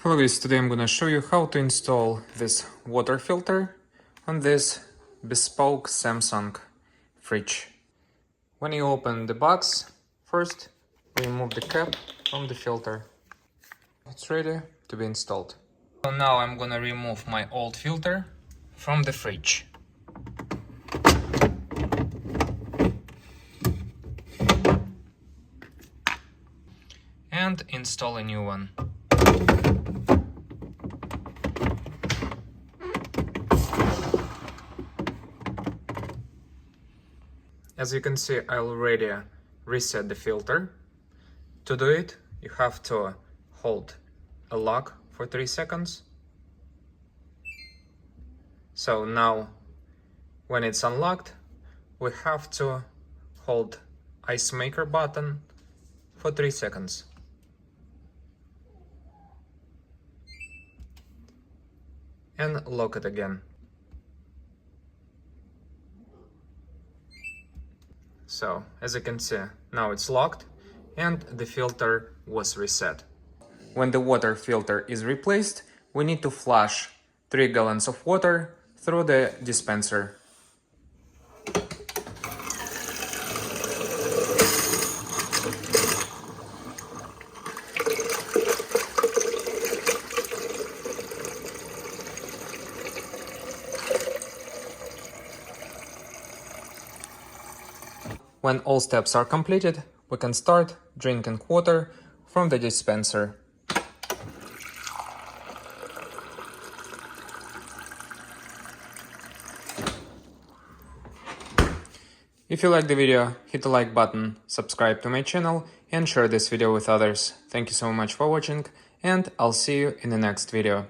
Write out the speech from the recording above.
Hello guys, today I'm gonna show you how to install this water filter on this Bespoke Samsung fridge. When you open the box, first remove the cap from the filter. It's ready to be installed. So now I'm gonna remove my old filter from the fridge. And install a new one. As you can see, I already reset the filter. To do it, you have to hold a lock for 3 seconds. So now, when it's unlocked, we have to hold ice maker button for 3 seconds. And lock it again. So, as you can see, now it's locked and the filter was reset. When the water filter is replaced, we need to flush 3 gallons of water through the dispenser. When all steps are completed, we can start drinking water from the dispenser. If you like the video, hit the like button, subscribe to my channel and share this video with others. Thank you so much for watching, and I'll see you in the next video.